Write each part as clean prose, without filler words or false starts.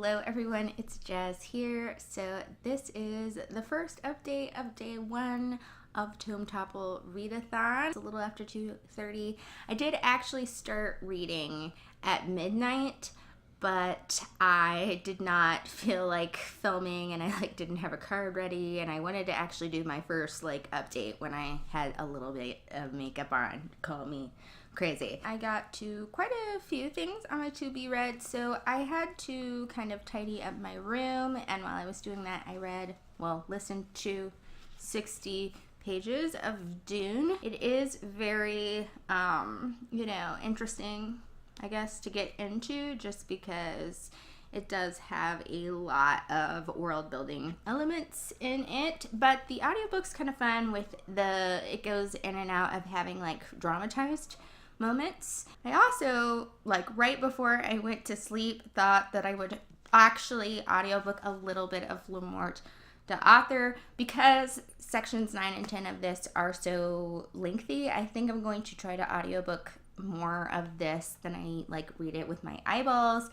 Hello everyone, it's Jazz here. So this is the first update of day 1 of Tome Topple Readathon. It's a little after 2:30. I did actually start reading at midnight, but I did not feel like filming and I didn't have a card ready, and I wanted to actually do my first update when I had a little bit of makeup on. Call me crazy. I got to quite a few things on my to be read, so I had to kind of tidy up my room, and while I was doing that I listened to 60 pages of Dune. It is very interesting, I guess, to get into, just because it does have a lot of world building elements in it, but the audiobook's kind of fun with it goes in and out of having dramatized moments. I also, right before I went to sleep, thought that I would actually audiobook a little bit of Lemort the author, because sections 9 and 10 of this are so lengthy. I think I'm going to try to audiobook more of this than I read it with my eyeballs,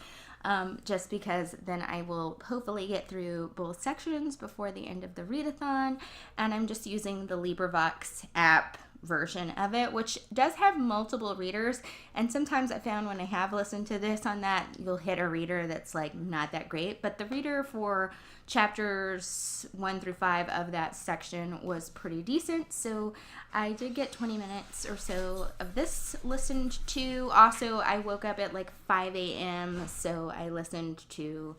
just because then I will hopefully get through both sections before the end of the readathon. And I'm just using the LibriVox app version of it, which does have multiple readers, and sometimes I found when I have listened to this on that, you'll hit a reader that's not that great, but the reader for chapters 1 through 5 of that section was pretty decent, so I did get 20 minutes or so of this listened to. Also, I woke up at 5 a.m, so I listened to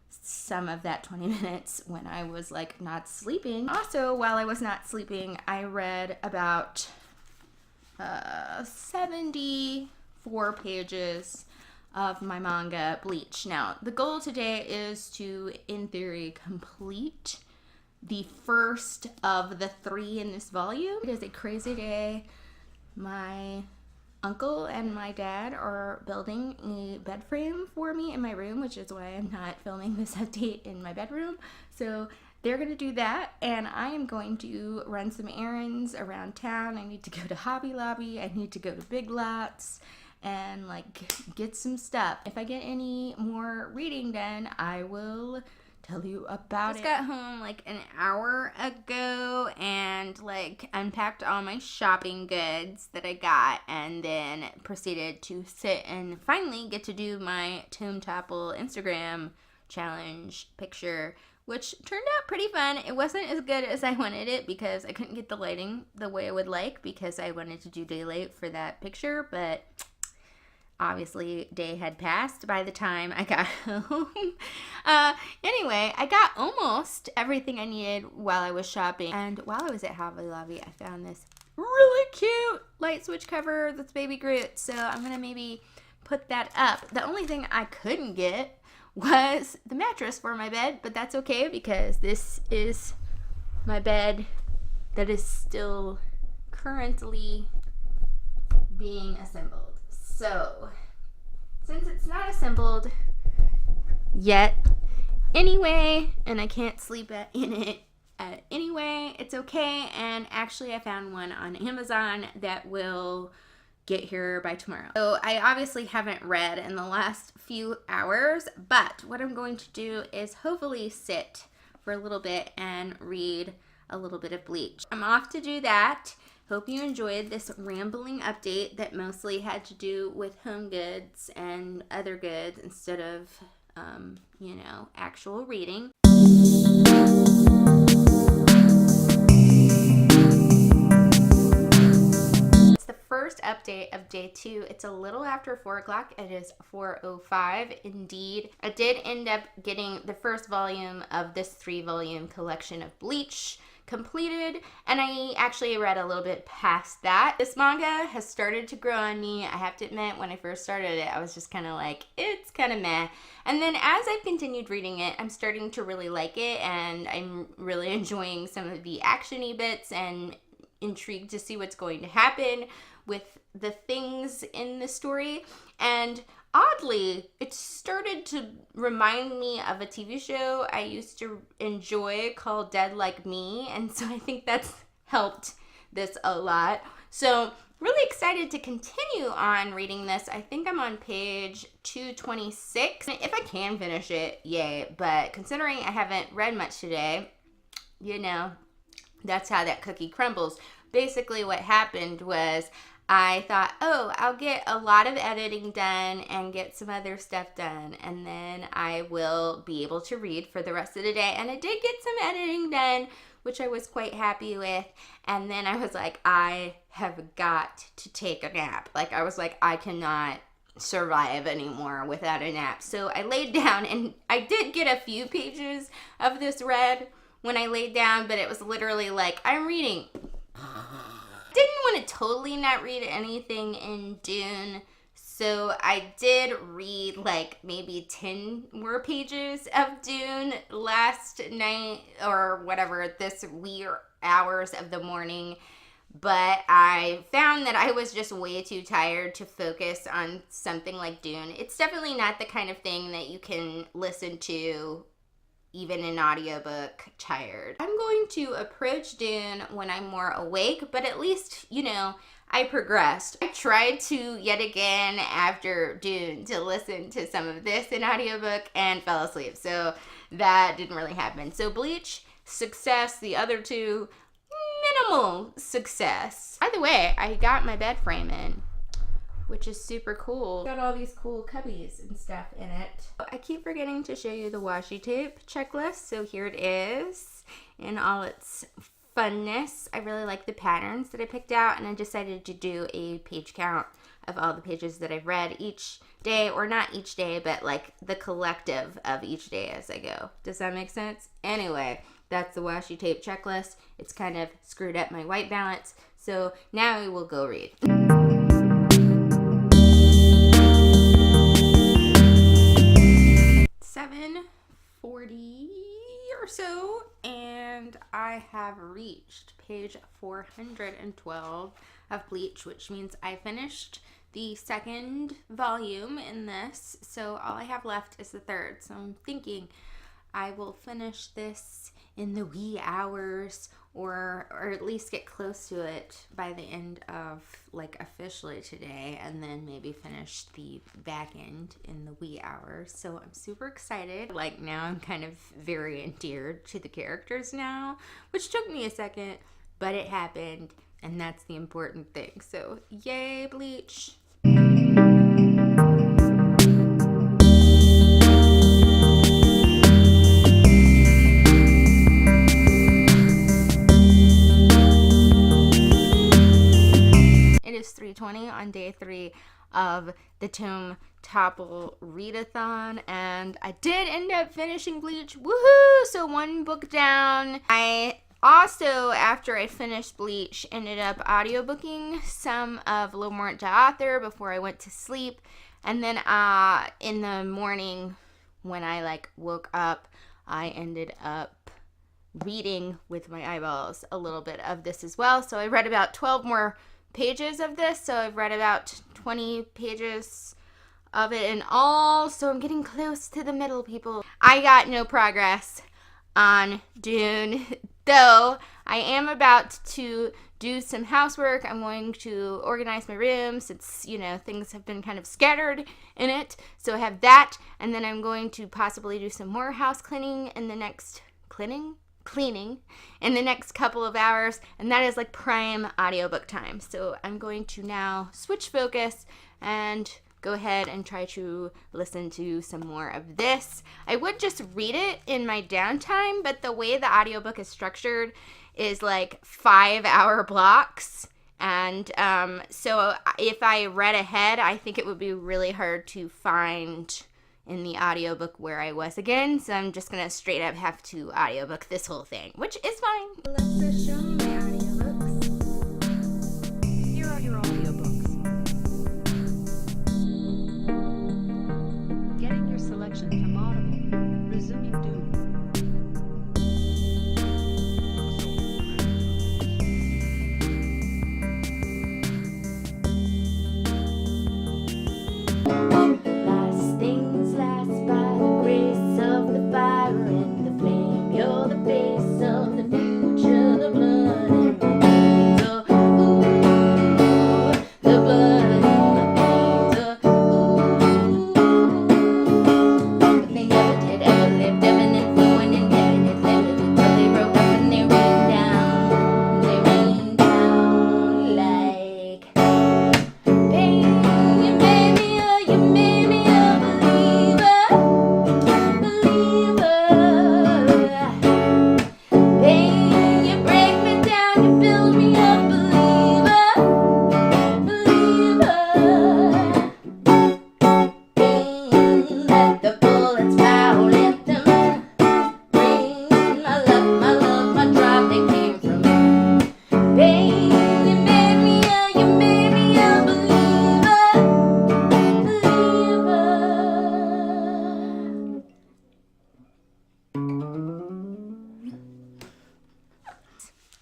some of that 20 minutes when I was not sleeping. Also, while I was not sleeping, I read about 74 pages of my manga Bleach. Now, the goal today is to, in theory, complete the first of the 3 in this volume. It is a crazy day. My uncle and my dad are building a bed frame for me in my room, which is why I'm not filming this update in my bedroom. So they're going to do that, and I am going to run some errands around town. I need to go to Hobby Lobby. I need to go to Big Lots and get some stuff. If I get any more reading done, I will tell you about it. I just got home an hour ago and unpacked all my shopping goods that I got, and then proceeded to sit and finally get to do my Tome Topple Instagram challenge picture, which turned out pretty fun. It wasn't as good as I wanted it because I couldn't get the lighting the way I would like, because I wanted to do daylight for that picture, but obviously day had passed by the time I got home. Anyway, I got almost everything I needed while I was shopping, and while I was at Hobby Lobby, I found this really cute light switch cover that's Baby Groot, so I'm gonna maybe put that up. The only thing I couldn't get was the mattress for my bed, but that's okay because this is my bed that is still currently being assembled. So, since it's not assembled yet anyway, and I can't sleep in it anyway, it's okay. And actually I found one on Amazon that will get here by tomorrow. So I obviously haven't read in the last few hours, but what I'm going to do is hopefully sit for a little bit and read a little bit of Bleach. I'm off to do that. Hope you enjoyed this rambling update that mostly had to do with home goods and other goods instead of, actual reading. It's the first update of day 2. It's a little after 4 o'clock. It is 4:05 indeed. I did end up getting the first volume of this 3-volume collection of Bleach completed, and I actually read a little bit past that. This manga has started to grow on me. I have to admit, when I first started it, I was just kind of it's kind of meh. And then as I've continued reading it, I'm starting to really like it, and I'm really enjoying some of the action-y bits and intrigued to see what's going to happen with the things in the story. And oddly, it started to remind me of a TV show I used to enjoy called Dead Like Me, and so I think that's helped this a lot. So really excited to continue on reading this. I think I'm on page 226. If I can finish it, yay. But considering I haven't read much today, you know, that's how that cookie crumbles. Basically what happened was I thought, oh, I'll get a lot of editing done and get some other stuff done, and then I will be able to read for the rest of the day. And I did get some editing done, which I was quite happy with. And then I was like, I have got to take a nap. Like, I was like, I cannot survive anymore without a nap. So I laid down, and I did get a few pages of this read when I laid down, but it was literally like, I'm reading. Didn't want to totally not read anything in Dune, so I did read like maybe 10 more pages of Dune last night or whatever, this wee hours of the morning, but I found that I was just way too tired to focus on something like Dune. It's definitely not the kind of thing that you can listen to even an audiobook tired. I'm going to approach Dune when I'm more awake, but at least, you know, I progressed. I tried to, yet again, after Dune, to listen to some of this in audiobook and fell asleep. So that didn't really happen. So Bleach, success. The other two, minimal success. By the way, I got my bed frame in, which is super cool. Got all these cool cubbies and stuff in it. I keep forgetting to show you the washi tape checklist, so here it is in all its funness. I really like the patterns that I picked out, and I decided to do a page count of all the pages that I've read each day, or not each day, but like the collective of each day as I go. Does that make sense? Anyway, that's the washi tape checklist. It's kind of screwed up my white balance, so now we will go read. 7:40 or so, and I have reached page 412 of Bleach, which means I finished the second volume in this, so all I have left is the third. So I'm thinking I will finish this in the wee hours, or at least get close to it by the end of, like, officially today, and then maybe finish the back end in the wee hours. So I'm super excited. Like, now I'm kind of very endeared to the characters now, which took me a second, but it happened, and that's the important thing. So yay, Bleach. It is 3:20 on day 3 of the Tome Topple readathon, and I did end up finishing Bleach. Woohoo! So 1 book down. I also, after I finished Bleach, ended up audiobooking some of Lomort to Author before I went to sleep, and then in the morning when I woke up, I ended up reading with my eyeballs a little bit of this as well. So I read about 12 more pages of this, so I've read about 20 pages of it in all, so I'm getting close to the middle, people. I got no progress on Dune, though I am about to do some housework. I'm going to organize my room since, you know, things have been kind of scattered in it, so I have that, and then I'm going to possibly do some more house cleaning in the next cleaning in the next couple of hours, and that is like prime audiobook time. So I'm going to now switch focus and go ahead and try to listen to some more of this. I would just read it in my downtime, but the way the audiobook is structured is like 5-hour blocks, and so if I read ahead, I think it would be really hard to find in the audiobook where I was again, so I'm just gonna straight up have to audiobook this whole thing, which is fine. Let's show me my audiobooks. Here are your audiobooks. Getting your selection from Audible. Resuming Dune. Fire and the flame, you're the face of the future, the blood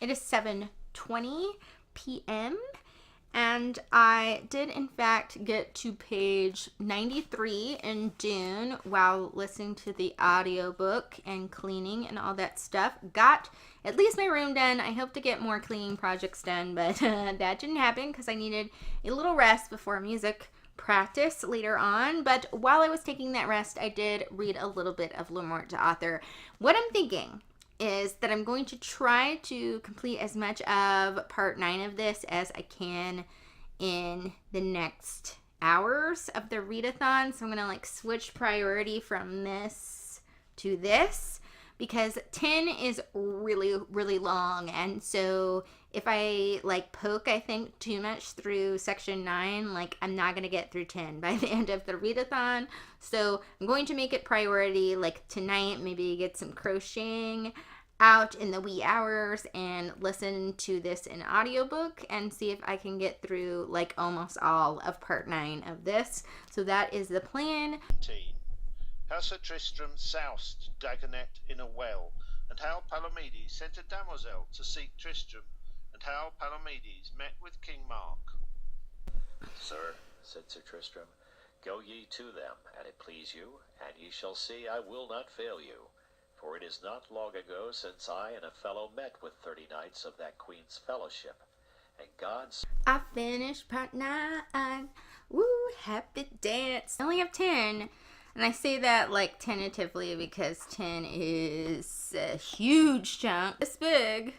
It is 7:20 p.m. and I did in fact get to page 93 in Dune while listening to the audiobook and cleaning and all that stuff. Got at least my room done. I hope to get more cleaning projects done, but that didn't happen because I needed a little rest before music practice later on. But while I was taking that rest, I did read a little bit of Le Morte d'Author. What I'm thinking is that I'm going to try to complete as much of part 9 of this as I can in the next hours of the readathon. So I'm going to like switch priority from this to this because 10 is really, really long. And so if I like poke, I think, too much through section 9, like I'm not going to get through 10 by the end of the readathon. So I'm going to make it priority, like tonight, maybe get some crocheting out in the wee hours and listen to this in audiobook and see if I can get through like almost all of part 9 of this. So that is the plan. How Sir Tristram soused Dagonet in a well, and how Palomedes sent a damosel to seek Tristram, and how Palomedes met with King Mark. Sir, said Sir Tristram, go ye to them, an it please you, and ye shall see I will not fail you. For it is not long ago since I and a fellow met with 30 knights of that queen's fellowship, and God's... I finished part 9. Woo, happy dance. I only have 10. And I say that like tentatively because 10 is a huge chunk. It's big.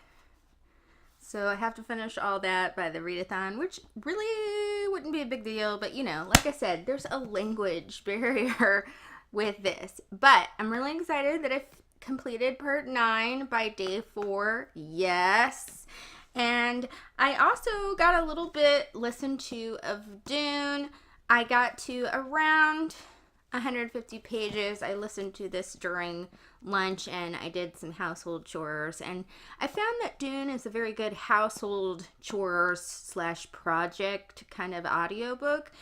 So I have to finish all that by the readathon, which really wouldn't be a big deal. But, you know, like I said, there's a language barrier with this. But I'm really excited that I've completed part 9 by day 4. Yes. And I also got a little bit listened to of Dune. I got to around 150 pages. I listened to this during lunch and I did some household chores, and I found that Dune is a very good household chores / project kind of audiobook.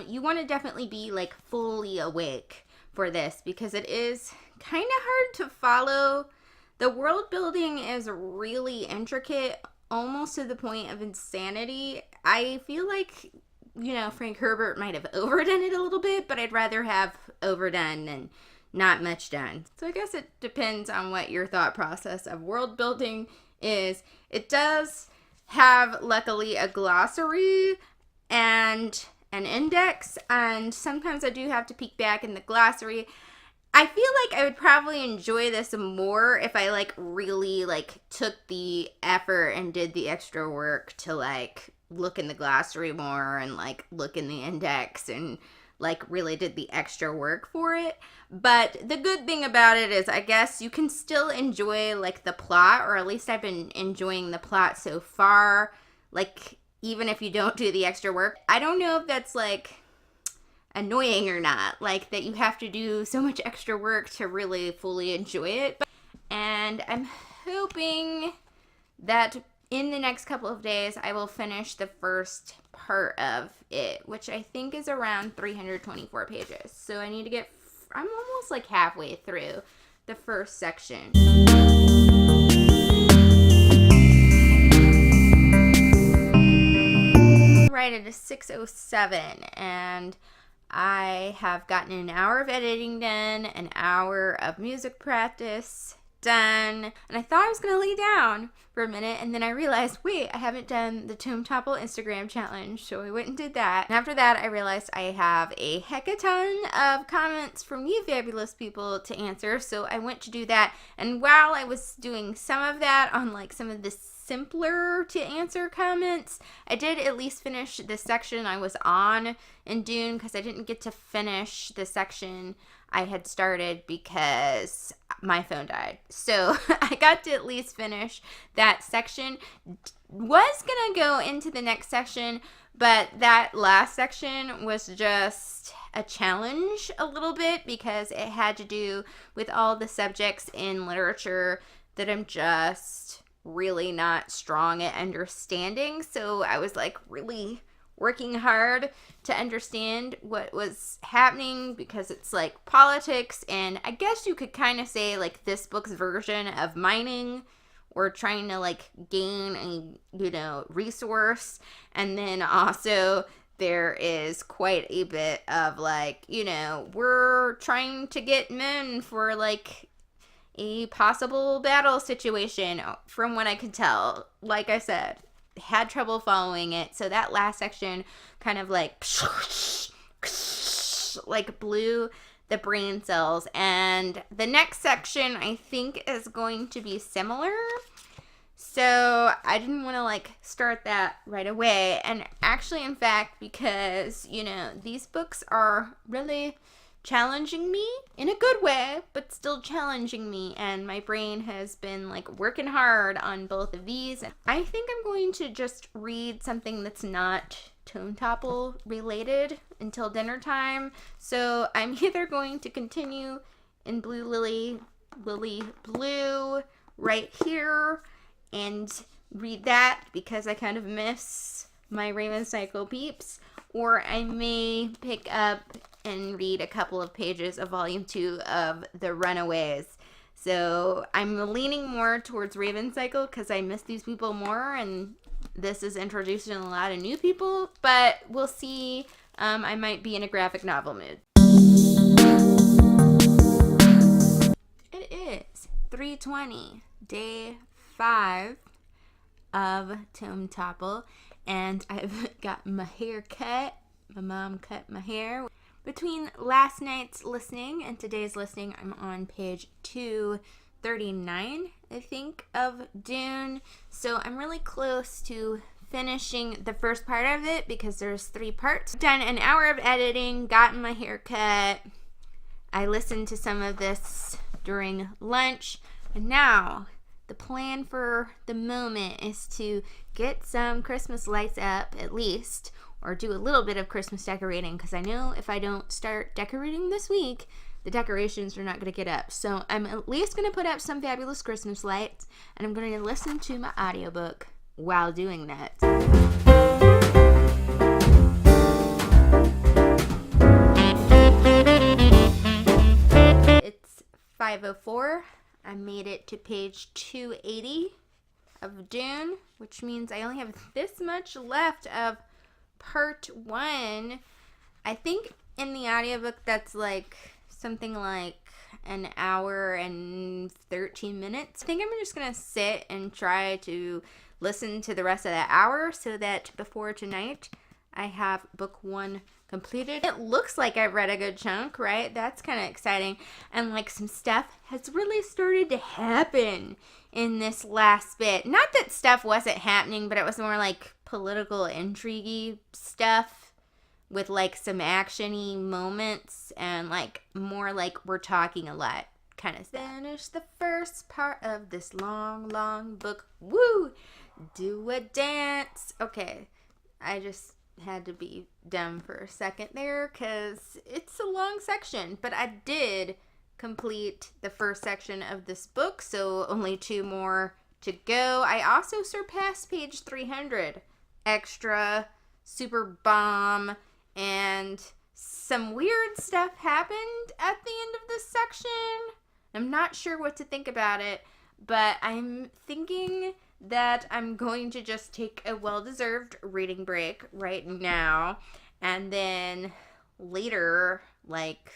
You want to definitely be like fully awake for this because it is kind of hard to follow. The world building is really intricate, almost to the point of insanity. I feel like, you know, Frank Herbert might have overdone it a little bit, but I'd rather have overdone than not much done. So I guess it depends on what your thought process of world building is. It does have, luckily, a glossary and an index, and sometimes I do have to peek back in the glossary. I feel like I would probably enjoy this more if I like really like took the effort and did the extra work to like look in the glossary more and like look in the index and like really did the extra work for it. But the good thing about it is I guess you can still enjoy like the plot, or at least I've been enjoying the plot so far, like even if you don't do the extra work. I don't know if that's like annoying or not, like that you have to do so much extra work to really fully enjoy it. And I'm hoping that in the next couple of days I will finish the first part of it, which I think is around 324 pages. So I need to get, I'm almost like halfway through the first section. Right, it is 6:07 and I have gotten an hour of editing done, an hour of music practice done, and I thought I was going to lay down for a minute, and then I realized, wait, I haven't done the Tome Topple Instagram challenge, so I went and did that. And after that, I realized I have a heckaton of comments from you fabulous people to answer, so I went to do that. And while I was doing some of that on like some of the simpler to answer comments, I did at least finish the section I was on in Dune, because I didn't get to finish the section I had started because my phone died. So I got to at least finish that section. Was gonna go into the next section, but that last section was just a challenge a little bit because it had to do with all the subjects in literature that I'm just really not strong at understanding. So I was like really working hard to understand what was happening, because it's like politics, and I guess you could kind of say like this book's version of mining or trying to like gain a, you know, resource. And then also there is quite a bit of like, you know, we're trying to get men for like a possible battle situation, from what I could tell. Like I said, had trouble following it. So that last section kind of like blew the brain cells. And the next section I think is going to be similar. So I didn't want to like start that right away. And actually, in fact, because, you know, these books are really challenging me in a good way, but still challenging me. And my brain has been like working hard on both of these. I think I'm going to just read something that's not Tome Topple related until dinner time. So I'm either going to continue in Lily Blue right here and read that because I kind of miss my Raven Cycle peeps, or I may pick up and read a couple of pages of volume 2 of The Runaways. So I'm leaning more towards Raven Cycle because I miss these people more, and this is introducing a lot of new people, but we'll see. I might be in a graphic novel mood. It is 3:20, day 5 of Tome Topple, and I've got my hair cut. My mom cut my hair. Between last night's listening and today's listening, I'm on page 239, I think, of Dune. So I'm really close to finishing the first part of it because there's 3 parts. Done an hour of editing, gotten my hair cut. I listened to some of this during lunch, and now the plan for the moment is to get some Christmas lights up at least, or do a little bit of Christmas decorating, because I know if I don't start decorating this week, the decorations are not going to get up. So I'm at least going to put up some fabulous Christmas lights, and I'm going to listen to my audiobook while doing that. It's 5:04. I made it to page 280 of Dune, which means I only have this much left of part 1. I think in the audiobook that's like something like an hour and 13 minutes. I think I'm just gonna sit and try to listen to the rest of that hour so that before tonight I have book 1 completed. It looks like I've read a good chunk, right? That's kind of exciting. And like some stuff has really started to happen in this last bit. Not that stuff wasn't happening, but it was more like political intrigue stuff with like some action-y moments and like more like we're talking a lot kind of stuff. Finish the first part of this long, long book. Woo! Do a dance. Okay, I just had to be dumb for a second there because it's a long section, but I did complete the first section of this book, so only 2 more to go. I also surpassed page 300. Extra, super bomb, and some weird stuff happened at the end of this section. I'm not sure what to think about it, but I'm thinking that I'm going to just take a well-deserved reading break right now, and then later, like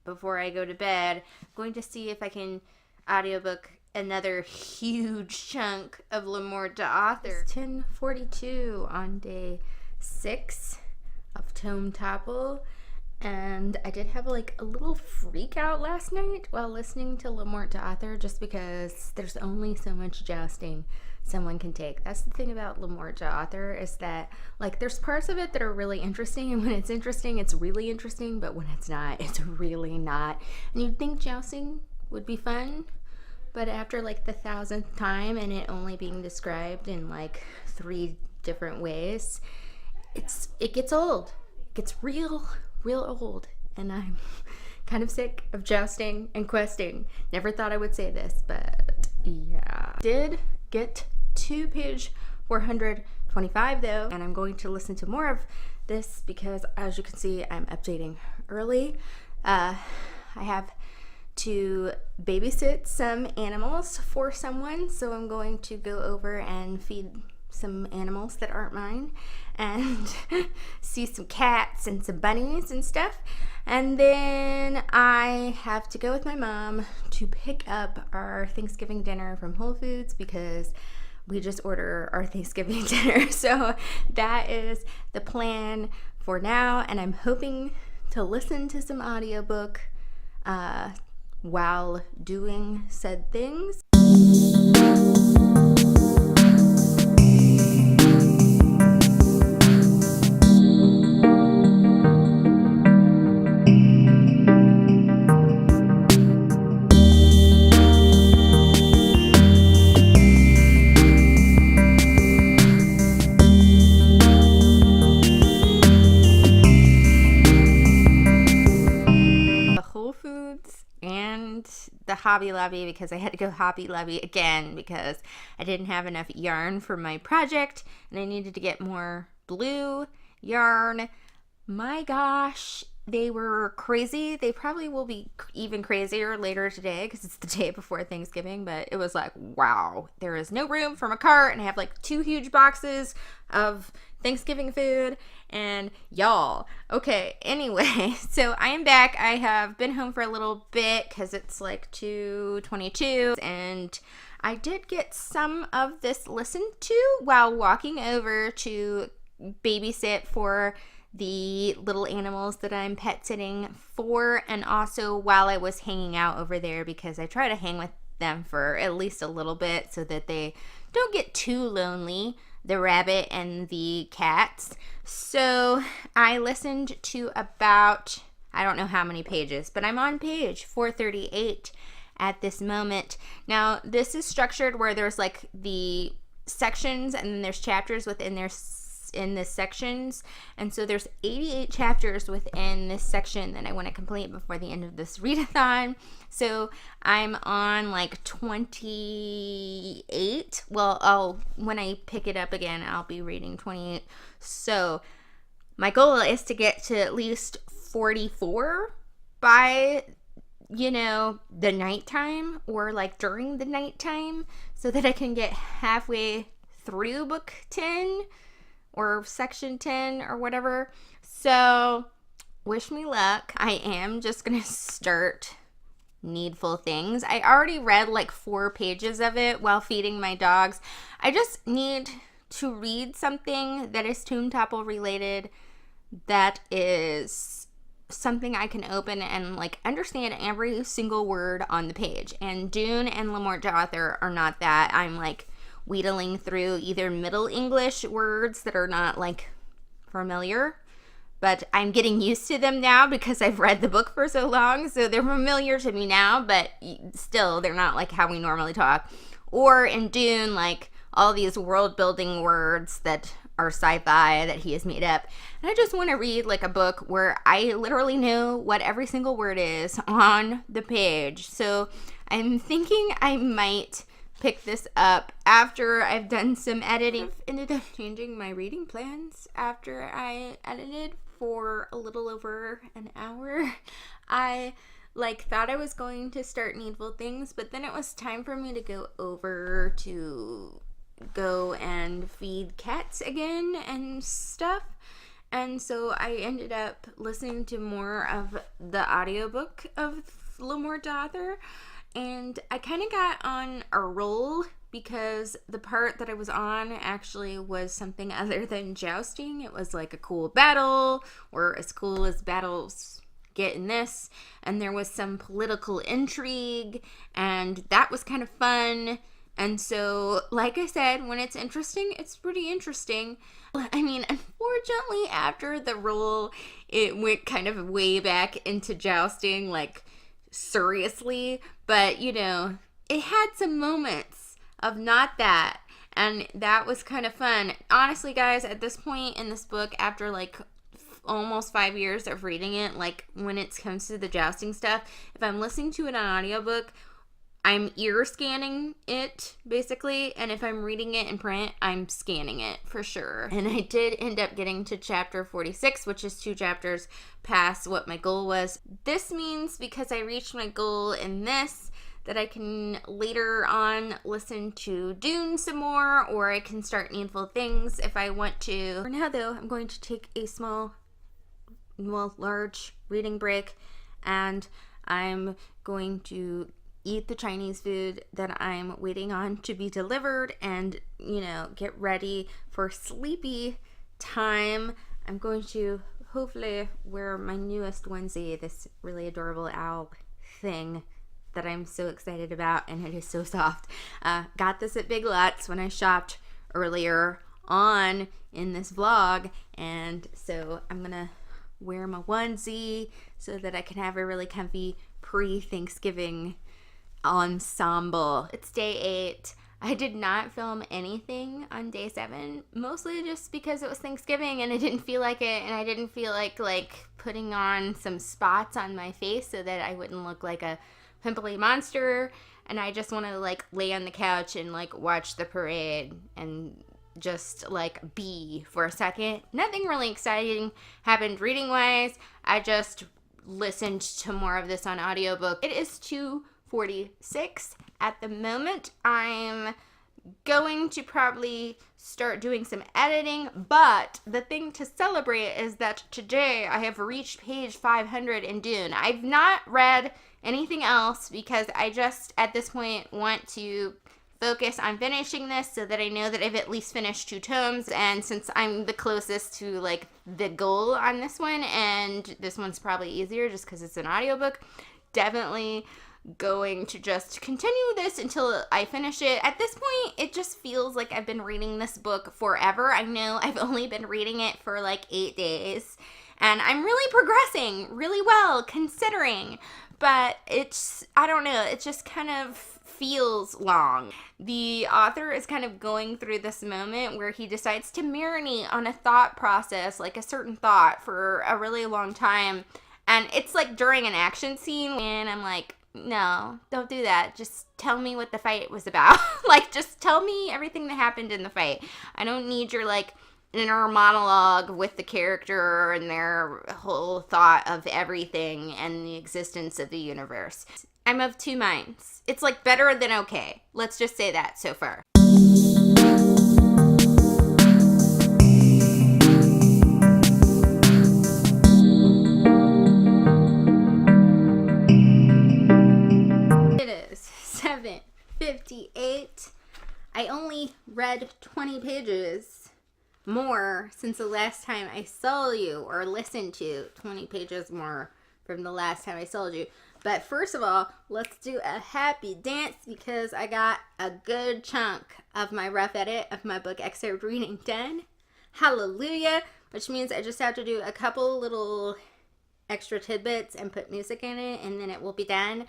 before I go to bed, I'm going to see if I can audiobook another huge chunk of L'Amour d'Author. It's 10:42 on day 6 of Tome Topple, and I did have like a little freak out last night while listening to L'Amour d'Author, just because there's only so much jousting someone can take. That's the thing about L'Amour d'Author, is that like there's parts of it that are really interesting, and when it's interesting, it's really interesting, but when it's not, it's really not. And you'd think jousting would be fun, but after like the 1,000th time and it only being described in like 3 different ways, it gets old. It gets real old, and I'm kind of sick of jousting and questing. Never thought I would say this, but yeah. Did get to page 425 though, and I'm going to listen to more of this because, as you can see, I'm updating early. I have to babysit some animals for someone. So I'm going to go over and feed some animals that aren't mine and see some cats and some bunnies and stuff. And then I have to go with my mom to pick up our Thanksgiving dinner from Whole Foods because we just order our Thanksgiving dinner. So that is the plan for now. And I'm hoping to listen to some audiobook while doing said things. Whole Foods and the Hobby Lobby because I had to go Hobby Lobby again because I didn't have enough yarn for my project and I needed to get more blue yarn. My gosh, they were crazy. They probably will be even crazier later today because it's the day before Thanksgiving, but it was like, wow, there is no room for my cart and I have like 2 huge boxes of Thanksgiving food and y'all. Okay, anyway, so I am back. I have been home for a little bit because it's like 2:22 and I did get some of this listened to while walking over to babysit for the little animals that I'm pet sitting for, and also while I was hanging out over there because I try to hang with them for at least a little bit so that they don't get too lonely, the rabbit and the cats. So I listened to about, I don't know how many pages, but I'm on page 438 at this moment. Now this is structured where there's like the sections and then there's chapters within in the sections, and so there's 88 chapters within this section that I want to complete before the end of this readathon. So I'm on like 28. Well, when I pick it up again, I'll be reading 28. So my goal is to get to at least 44 by, the nighttime or like during the nighttime so that I can get halfway through book 10 or section 10 or whatever. So wish me luck. I am just gonna start Needful Things. I already read like 4 pages of it while feeding my dogs. I just need to read something that is Tome Topple related, that is something I can open and like understand every single word on the page. And Dune and Lamort Jawther are not that. I'm like wheedling through either Middle English words that are not like familiar, but I'm getting used to them now because I've read the book for so long, so they're familiar to me now, but still they're not like how we normally talk. Or in Dune, like all these world building words that are sci-fi that he has made up. And I just want to read like a book where I literally know what every single word is on the page. So I'm thinking I might pick this up after I've done some editing. I've ended up changing my reading plans after I edited for a little over an hour. I thought I was going to start Needful Things, but then it was time for me to go over to go and feed cats again and stuff. And so I ended up listening to more of the audiobook of Lamort Jawther. And I kind of got on a roll because the part that I was on actually was something other than jousting. It was like a cool battle, or as cool as battles get in this. And there was some political intrigue, and that was kind of fun. And so, like I said, when it's interesting, it's pretty interesting. I mean, unfortunately, after the roll, it went kind of way back into jousting, like seriously, but it had some moments of not that, and that was kind of fun. Honestly, guys, at this point in this book, after like almost 5 years of reading it, like when it comes to the jousting stuff, if I'm listening to it on audiobook, I'm ear scanning it, basically, and if I'm reading it in print, I'm scanning it for sure. And I did end up getting to chapter 46, which is 2 chapters past what my goal was. This means because I reached my goal in this, that I can later on listen to Dune some more, or I can start Needful Things if I want to. For now, though, I'm going to take a large reading break, and I'm going to eat the Chinese food that I'm waiting on to be delivered and, get ready for sleepy time. I'm going to hopefully wear my newest onesie, this really adorable owl thing that I'm so excited about, and it is so soft. Got this at Big Lots when I shopped earlier on in this vlog, and so I'm gonna wear my onesie so that I can have a really comfy pre-Thanksgiving ensemble. It's day 8. I did not film anything on day 7, mostly just because it was Thanksgiving and I didn't feel like it, and I didn't feel like putting on some spots on my face so that I wouldn't look like a pimply monster, and I just want to lay on the couch and watch the parade and just be for a second. Nothing really exciting happened reading wise. I just listened to more of this on audiobook. It is 2:46 at the moment. I'm going to probably start doing some editing, but the thing to celebrate is that today I have reached page 500 in Dune. I've not read anything else because I just at this point want to focus on finishing this so that I know that I've at least finished 2 tomes, and since I'm the closest to the goal on this one, and this one's probably easier just because it's an audiobook, definitely going to just continue this until I finish it. At this point, it just feels like I've been reading this book forever. I know I've only been reading it for 8 days, and I'm really progressing really well considering, but I don't know, it just kind of feels long. The author is kind of going through this moment where he decides to marinate on a thought process, a certain thought, for a really long time, and it's during an action scene, and I'm like, no, don't do that. Just tell me what the fight was about. Just tell me everything that happened in the fight. I don't need your inner monologue with the character and their whole thought of everything and the existence of the universe. I'm of 2 minds. It's better than okay. Let's just say that so far. It is 7:58. I only read 20 pages more since the last time I saw you, or listened to 20 pages more from the last time I saw you. But first of all, let's do a happy dance because I got a good chunk of my rough edit of my book excerpt reading done. Hallelujah! Which means I just have to do a couple little extra tidbits and put music in it, and then it will be done.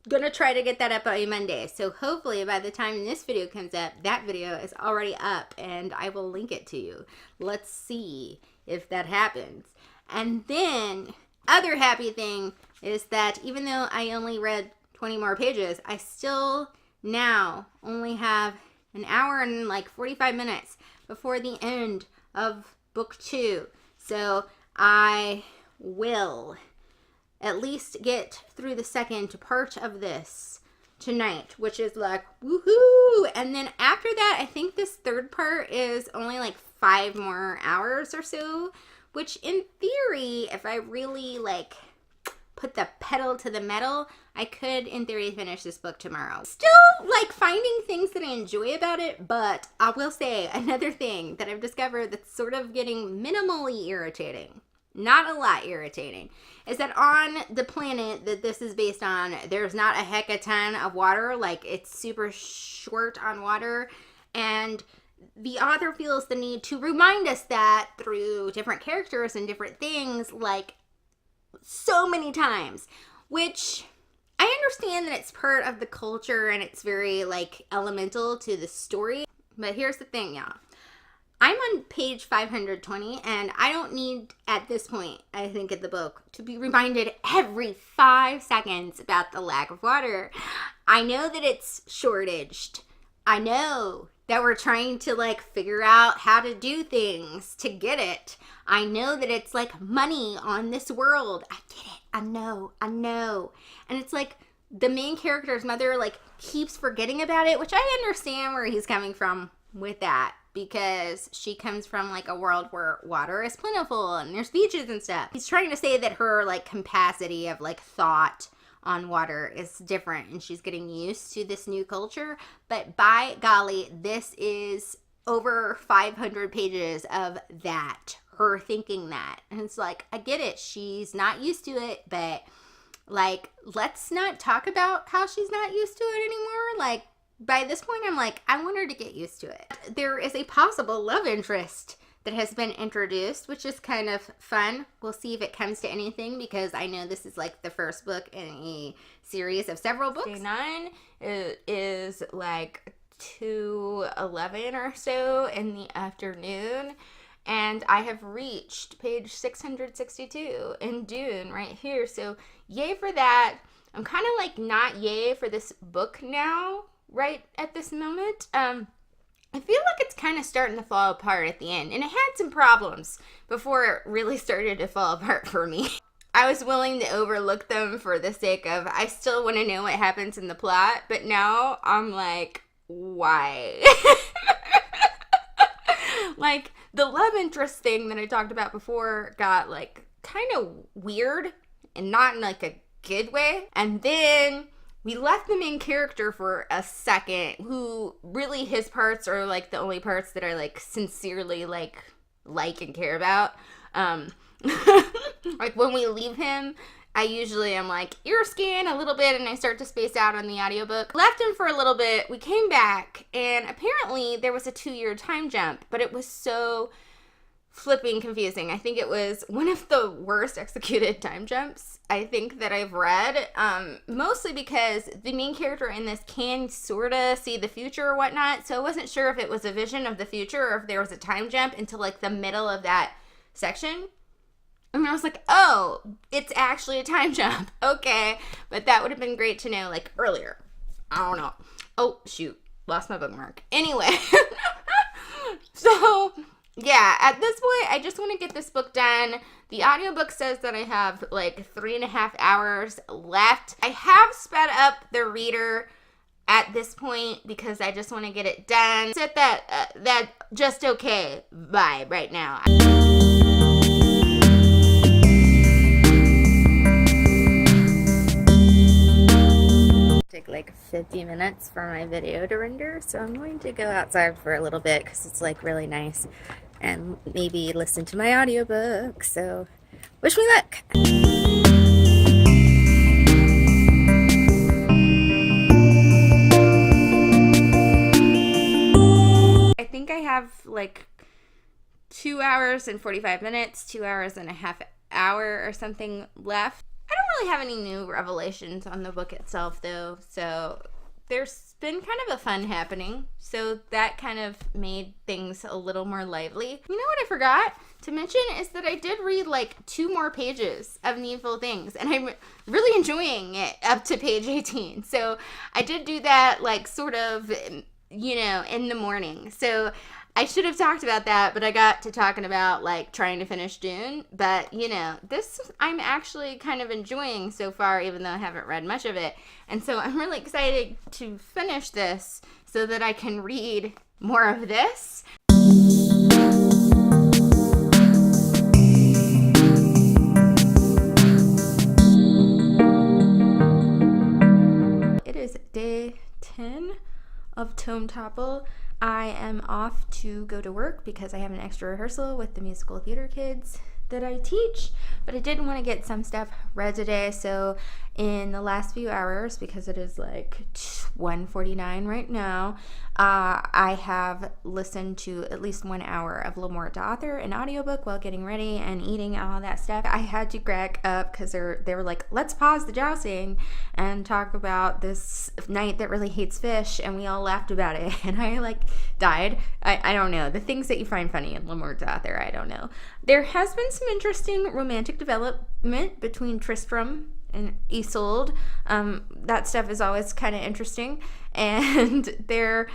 Gonna try to get that up by Monday. So hopefully by the time this video comes up, that video is already up and I will link it to you. Let's see if that happens. And then other happy thing is that even though I only read 20 more pages, I still now only have an hour and 45 minutes before the end of book 2. So I will at least get through the second part of this tonight, which is woohoo! And then after that, I think this third part is only 5 more hours or so, which in theory, if I really put the pedal to the metal, I could in theory finish this book tomorrow. Still finding things that I enjoy about it, but I will say another thing that I've discovered that's sort of getting minimally irritating, not a lot irritating, is that on the planet that this is based on, there's not a heck a ton of water. It's super short on water, and the author feels the need to remind us that through different characters and different things, so many times, which I understand that it's part of the culture and it's very elemental to the story. But here's the thing, y'all. I'm on page 520, and I don't need, at this point, I think, in the book, to be reminded every 5 seconds about the lack of water. I know that it's shortaged. I know that we're trying to like figure out how to do things to get it. I know that it's like money on this world. I get it. I know. And it's like the main character's mother like keeps forgetting about it, which I understand where he's coming from with that, because she comes from like a world where water is plentiful and there's beaches and stuff. He's trying to say that her like capacity of like thought on water is different and she's getting used to this new culture. But by golly, this is over 500 pages of that, her thinking that. And it's like, I get it, she's not used to it, but like, let's not talk about how she's not used to it anymore. Like, by this point, I'm like, I want her to get used to it. There is a possible love interest that has been introduced, which is kind of fun. We'll see if it comes to anything, because I know this is like the first book in a series of several books. Day 9 is like 2:11 or so in the afternoon, and I have reached page 662 in Dune right here, so yay for that. I'm kind of like not yay for this book now, right at this moment. I feel like it's kind of starting to fall apart at the end, and it had some problems before it really started to fall apart for me. I was willing to overlook them for the sake of, I still want to know what happens in the plot, but now I'm like, why? Like, the love interest thing that I talked about before got like kind of weird, and not in like a good way. And then we left the main character for a second, who really his parts are like the only parts that I like sincerely like and care about. Like when we leave him, I usually am like ear scan a little bit and I start to space out on the audiobook. Left him for a little bit, we came back, and apparently there was a 2-year time jump, but it was so flipping confusing. I think it was one of the worst executed time jumps I think that I've read, mostly because the main character in this can sort of see the future or whatnot, so I wasn't sure if it was a vision of the future or if there was a time jump into like the middle of that section. And I was like, oh, it's actually a time jump. Okay, but that would have been great to know like earlier. I don't know. Oh, shoot. Lost my bookmark. Anyway. So yeah, at this point, I just want to get this book done. The audiobook says that I have like 3.5 hours left. I have sped up the reader at this point because I just want to get it done. It's at that just okay vibe right now. Take like 50 minutes for my video to render, so I'm going to go outside for a little bit because it's like really nice, and maybe listen to my audiobook. So wish me luck. I think I have like 2 hours and 45 minutes, 2 hours and a half hour or something left. I don't really have any new revelations on the book itself though, so there's been kind of a fun happening, so that kind of made things a little more lively. You know what I forgot to mention is that I did read like 2 more pages of Needful Things, and I'm really enjoying it up to page 18. So I did do that like sort of, you know, in the morning. So I should have talked about that, but I got to talking about like trying to finish Dune. But you know, this I'm actually kind of enjoying so far, even though I haven't read much of it. And so I'm really excited to finish this so that I can read more of this. It is day 10 of Tome Topple. I am off to go to work because I have an extra rehearsal with the musical theater kids that I teach, but I did want to get some stuff read today. So in the last few hours, because it is like 1:49 right now, I have listened to at least 1 hour of L'Amour d'Author, an audiobook, while getting ready and eating and all that stuff. I had to crack up because they were like, let's pause the jousting and talk about this knight that really hates fish, and we all laughed about it, and I like died. I don't know, the things that you find funny in L'Amour d'Author, I don't know. There has been some interesting romantic development between Tristram and Isolde. That stuff is always kind of interesting. And there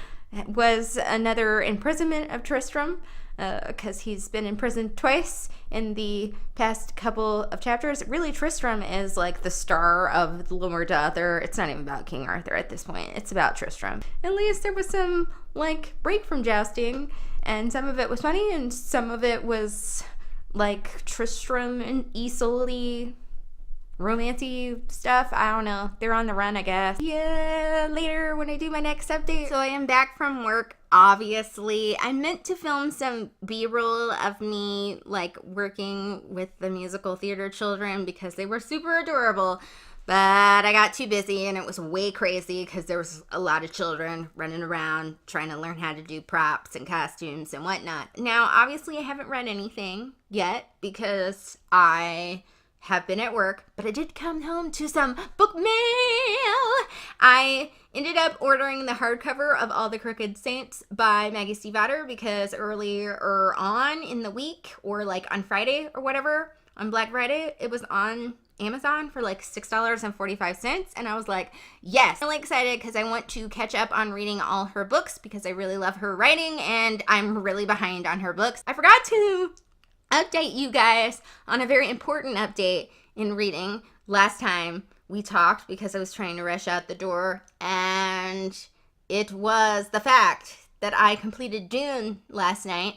was another imprisonment of Tristram, because he's been imprisoned twice in the past couple of chapters. Really, Tristram is like the star of the L'Amour d'Arthur. It's not even about King Arthur at this point. It's about Tristram. At least there was some like break from jousting, and some of it was funny, and some of it was like Tristram and Isolde romancy stuff. I don't know. They're on the run, I guess. Yeah, later when I do my next update. So I am back from work, obviously. I meant to film some B-roll of me, like, working with the musical theater children because they were super adorable. But I got too busy and it was way crazy because there was a lot of children running around trying to learn how to do props and costumes and whatnot. Now, obviously, I haven't read anything yet because I have been at work, but I did come home to some book mail. I ended up ordering the hardcover of All the Crooked Saints by Maggie Stiefvater because earlier on in the week, or like on Friday or whatever, on Black Friday, it was on Amazon for like $6.45, and I was like, yes. I'm really excited because I want to catch up on reading all her books because I really love her writing and I'm really behind on her books. I forgot to update you guys on a very important update in reading last time we talked because I was trying to rush out the door, and it was the fact that I completed Dune last night,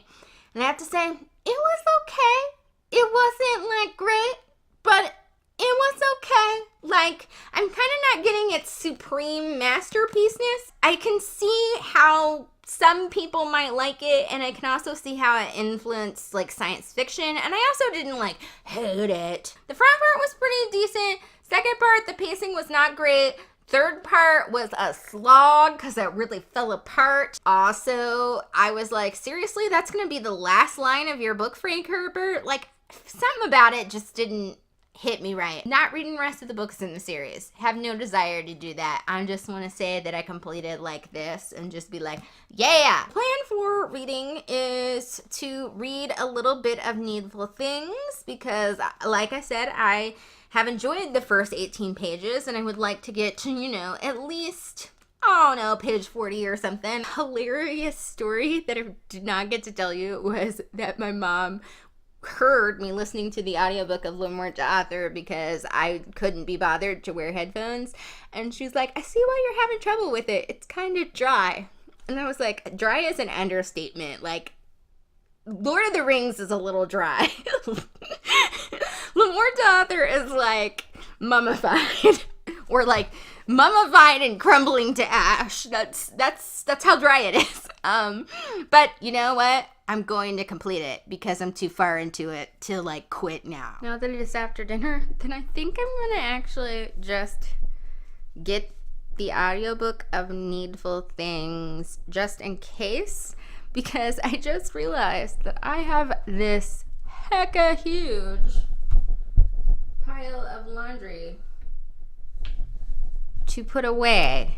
and I have to say, it was okay. It wasn't like great, but it was okay. Like, I'm kind of not getting its supreme masterpiece-ness. I can see how some people might like it, and I can also see how it influenced like science fiction, and I also didn't like hate it. The front part was pretty decent. Second part, the pacing was not great. Third part was a slog because it really fell apart. Also, I was like, seriously, that's gonna be the last line of your book, Frank Herbert? Like, something about it just didn't hit me right. Not reading the rest of the books in the series. Have no desire to do that. I just want to say that I completed like this and just be like, yeah. Plan for reading is to read a little bit of Needful Things because, like I said, I have enjoyed the first 18 pages and I would like to get to, you know, at least, I don't know, page 40 or something. Hilarious story that I did not get to tell you was that my mom heard me listening to the audiobook of L'Amour d'Arthur because I couldn't be bothered to wear headphones, and she's like, I see why you're having trouble with it. It's kind of dry. And I was like, dry is an understatement. Like, Lord of the Rings is a little dry. L'Amour d'Arthur is like mummified or like mummified and crumbling to ash. That's how dry it is. But you know what? I'm going to complete it because I'm too far into it to like quit now. Now that it is after dinner, then I think I'm gonna actually just get the audiobook of Needful Things just in case, because I just realized that I have this hecka huge pile of laundry to put away.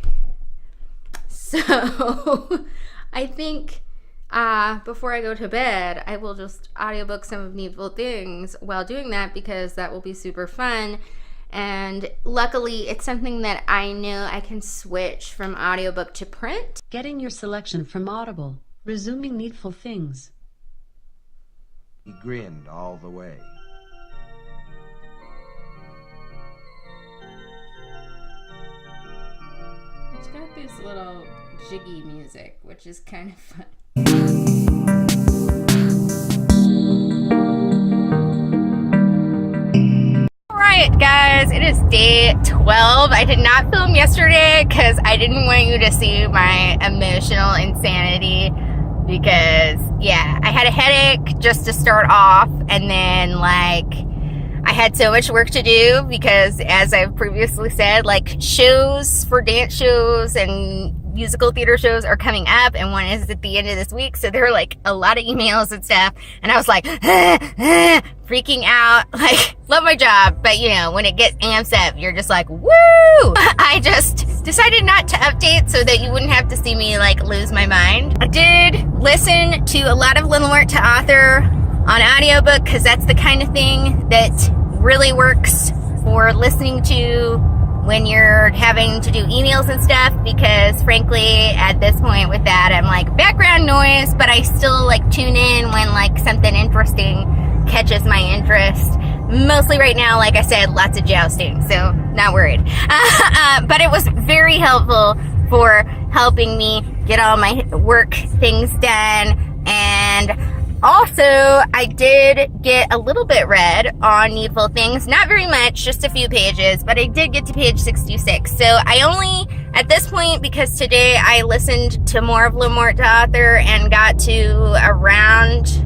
So I think before I go to bed, I will just audiobook some of Needful Things while doing that because that will be super fun. And luckily, it's something that I know I can switch from audiobook to print. Getting your selection from Audible. Resuming Needful Things. He grinned all the way. It's got this little jiggy music, which is kind of fun. Alright guys, it is day 12. I did not film yesterday because I didn't want you to see my emotional insanity because, yeah, I had a headache just to start off, and then, like, I had so much work to do because, as I've previously said, like, shows for dance shows and musical theater shows are coming up, and one is at the end of this week, so there were like a lot of emails and stuff, and I was like freaking out. Like, love my job, but you know, when it gets amped up, you're just like, woo! I just decided not to update so that you wouldn't have to see me like lose my mind. I did listen to a lot of L'Amour d'Arthur on audiobook because that's the kind of thing that really works for listening to when you're having to do emails and stuff, because frankly at this point with that I'm like background noise, but I still like tune in when like something interesting catches my interest. Mostly right now, like I said, lots of jousting, so not worried. But it was very helpful for helping me get all my work things done. And also, I did get a little bit read on Needful Things. Not very much, just a few pages, but I did get to page 66. So I only, at this point, because today I listened to more of Lamort the author and got to around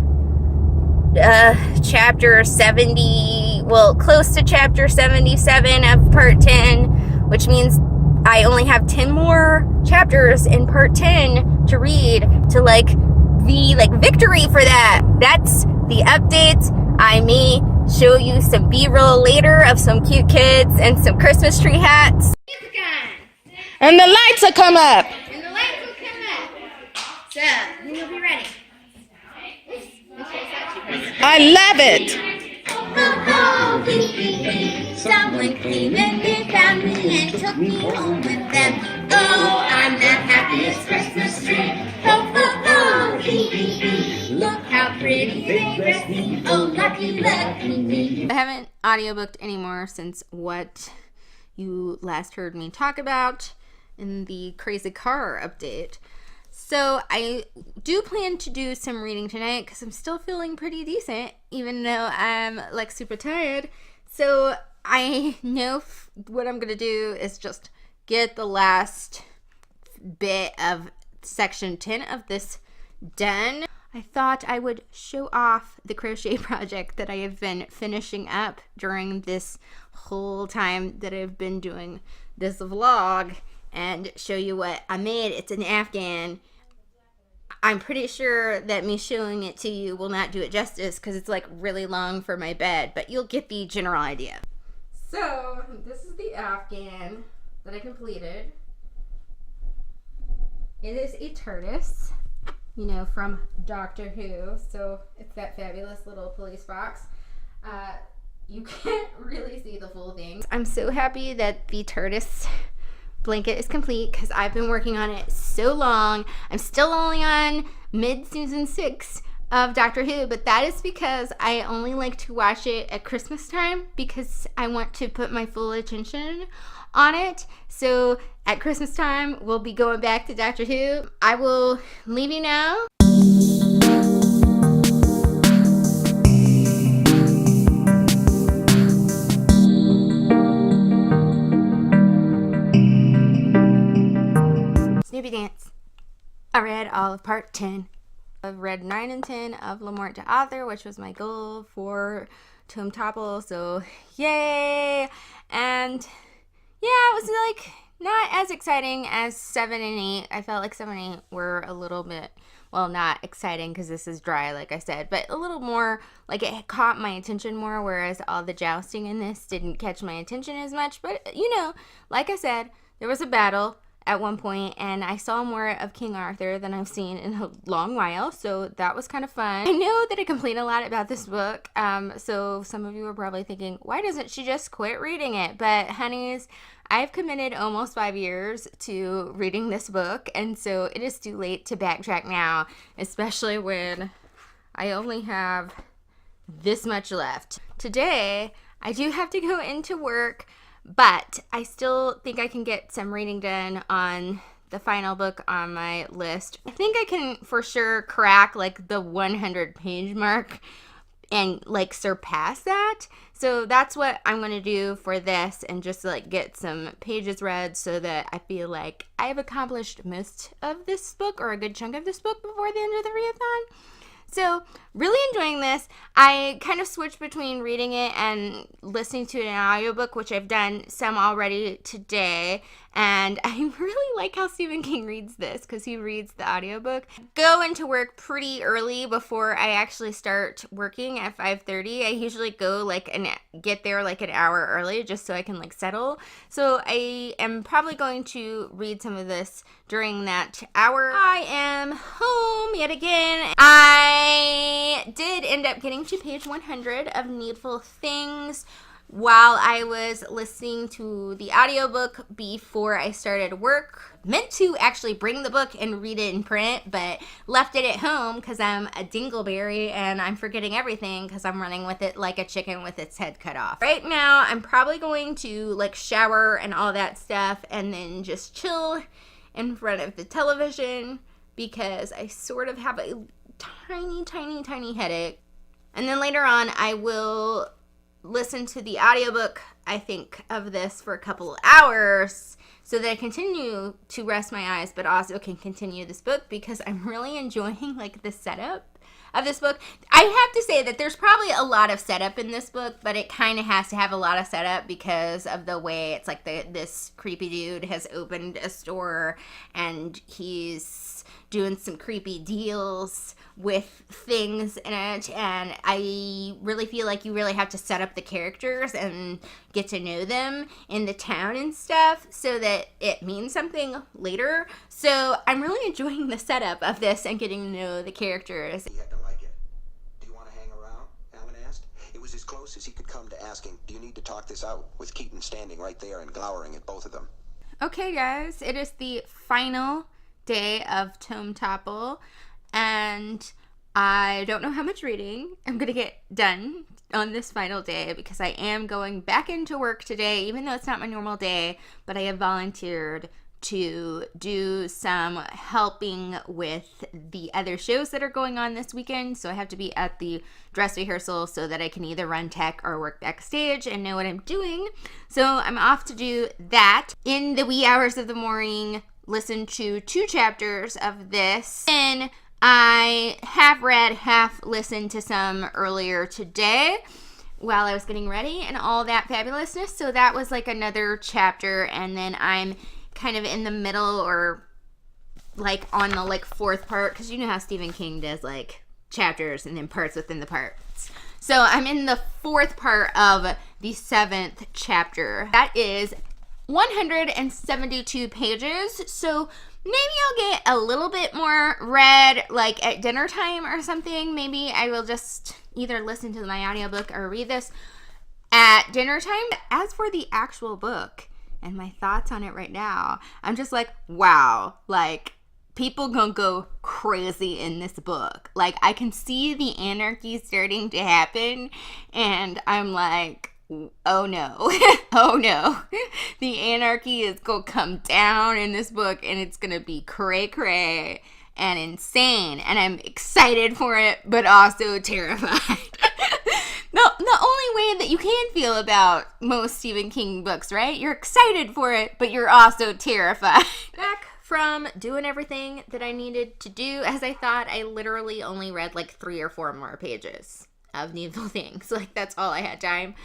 chapter 70, well, close to chapter 77 of part 10, which means I only have 10 more chapters in part 10 to read to like the like victory for that. That's the update. I may show you some B-roll later of some cute kids and some Christmas tree hats. And the lights will come up. And the lights will come up. So, then you'll be ready. I love it. Someone came and they found me and took me home with them. Oh, I'm the happiest Christmas tree. Oh, oh, oh, look how pretty they dress me. Oh, lucky, lucky me. I haven't audiobooked anymore since what you last heard me talk about in the Crazy Car update. So I do plan to do some reading tonight because I'm still feeling pretty decent, even though I'm like super tired. So I know what I'm going to do is just get the last bit of section 10 of this done. I thought I would show off the crochet project that I have been finishing up during this whole time that I've been doing this vlog and show you what I made. It's an Afghan. I'm pretty sure that me showing it to you will not do it justice because it's like really long for my bed, but you'll get the general idea. So this is the Afghan that I completed. It is a tortoise, you know, from Doctor Who, so it's that fabulous little police box. You can't really see the full thing. I'm so happy that the tortoise blanket is complete because I've been working on it so long. I'm still only on mid-season 6 of Doctor Who, but that is because I only like to watch it at Christmas time because I want to put my full attention on it. So at Christmas time, we'll be going back to Doctor Who. I will leave you now. Snoopy Dance. I read all of part 10. I've read 9 and 10 of Lamort the author, which was my goal for Tome Topple, so yay! And yeah, it was like not as exciting as 7 and 8. I felt like 7 and 8 were a little bit, well, not exciting because this is dry, like I said, but a little more, like it caught my attention more, whereas all the jousting in this didn't catch my attention as much. But, you know, like I said, there was a battle at one point, and I saw more of King Arthur than I've seen in a long while, so that was kind of fun. I know that I complain a lot about this book, so some of you are probably thinking, why doesn't she just quit reading it? But honeys, I've committed almost 5 years to reading this book, and so it is too late to backtrack now, especially when I only have this much left. Today, I do have to go into work, but I still think I can get some reading done on the final book on my list. I think I can for sure crack like the 100 page mark and like surpass that. So that's what I'm going to do for this, and just like get some pages read so that I feel like I've accomplished most of this book, or a good chunk of this book, before the end of the readathon. So, really enjoying this. I kind of switched between reading it and listening to an audiobook, which I've done some already today. And I really like how Stephen King reads this, because he reads the audiobook. Go into work pretty early before I actually start working at 5:30. I usually go get there like an hour early just so I can like settle. So I am probably going to read some of this during that hour. I am home yet again. I did end up getting to page 100 of Needful Things. while I was listening to the audiobook before I started work. Meant to actually bring the book and read it in print, but left it at home because I'm a dingleberry and I'm forgetting everything because I'm running with it like a chicken with its head cut off. Right now, I'm probably going to like shower and all that stuff and then just chill in front of the television because I sort of have a tiny headache. And then later on, I will listen to the audiobook, I think, of this for a couple of hours so that I continue to rest my eyes, but also can continue this book because I'm really enjoying like the setup of this book. I have to say that there's probably a lot of setup in this book, but it kind of has to have a lot of setup because of the way it's like this creepy dude has opened a store and he's doing some creepy deals with things in it, and I really feel like you really have to set up the characters and get to know them in the town and stuff so that it means something later. So I'm really enjoying the setup of this and getting to know the characters. He had to like it. Do you want to hang around? Alan asked. It was as close as he could come to asking, do you need to talk this out, with Keaton standing right there and glowering at both of them. Okay, guys, it is the final day of Tome Topple, and I don't know how much reading I'm going to get done on this final day because I am going back into work today, even though it's not my normal day, but I have volunteered to do some helping with the other shows that are going on this weekend. So I have to be at the dress rehearsal so that I can either run tech or work backstage and know what I'm doing. So I'm off to do that in the wee hours of the morning, listen to 2 chapters of this. And I have read, half listened to some earlier today while I was getting ready and all that fabulousness. So that was like another chapter, and then I'm kind of in the middle or like on the like 4th part, because you know how Stephen King does like chapters and then parts within the parts. So I'm in the 4th part of the 7th chapter. That is 172 pages. So maybe I'll get a little bit more read like at dinner time or something. Maybe I will just either listen to my audiobook or read this at dinner time. As for the actual book and my thoughts on it right now, I'm just like, wow, like people gonna go crazy in this book. Like I can see the anarchy starting to happen and I'm like, oh no, oh no, the anarchy is gonna come down in this book and it's gonna be cray and insane, and I'm excited for it but also terrified. The only way that you can feel about most Stephen King books, right? You're excited for it but you're also terrified. Back from doing everything that I needed to do, as I thought, I literally only read like 3 or 4 more pages of Needful Things. Like that's all I had time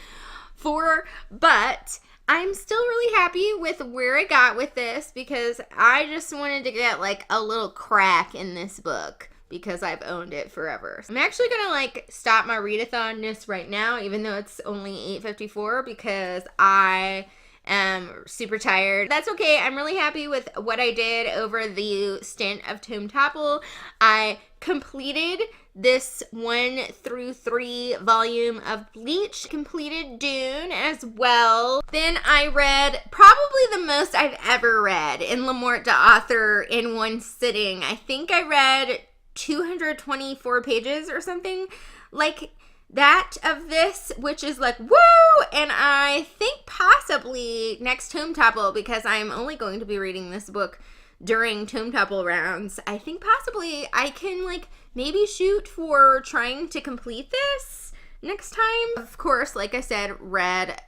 for, but I'm still really happy with where I got with this because I just wanted to get like a little crack in this book because I've owned it forever. I'm actually gonna like stop my readathon-ness right now, even though it's only 8:54, because I am super tired. That's okay. I'm really happy with what I did over the stint of Tome Topple. I completed this 1 through 3 volume of Bleach, completed Dune as well. Then I read probably the most I've ever read in Lamort de Author in one sitting. I think I read 224 pages or something like that of this, which is like, woo! And I think possibly next Tome Topple, because I'm only going to be reading this book during Tome Topple rounds, I think possibly I can like maybe shoot for trying to complete this next time. Of course, like I said, read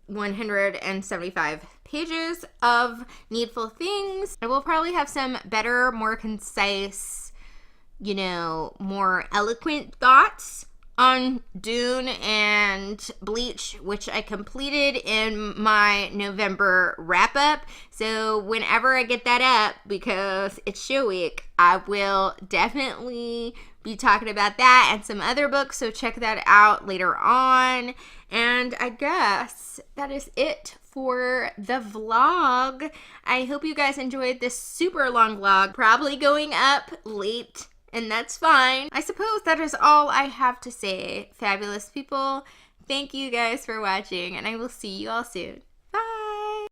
175 pages of Needful Things. I will probably have some better, more concise, you know, more eloquent thoughts on Dune and Bleach, which I completed in my November wrap-up. So whenever I get that up, because it's show week, I will definitely be talking about that and some other books, so check that out later on. And I guess that is it for the vlog. I hope you guys enjoyed this super long vlog, probably going up late, and that's fine. I suppose that is all I have to say, fabulous people. Thank you guys for watching, and I will see you all soon.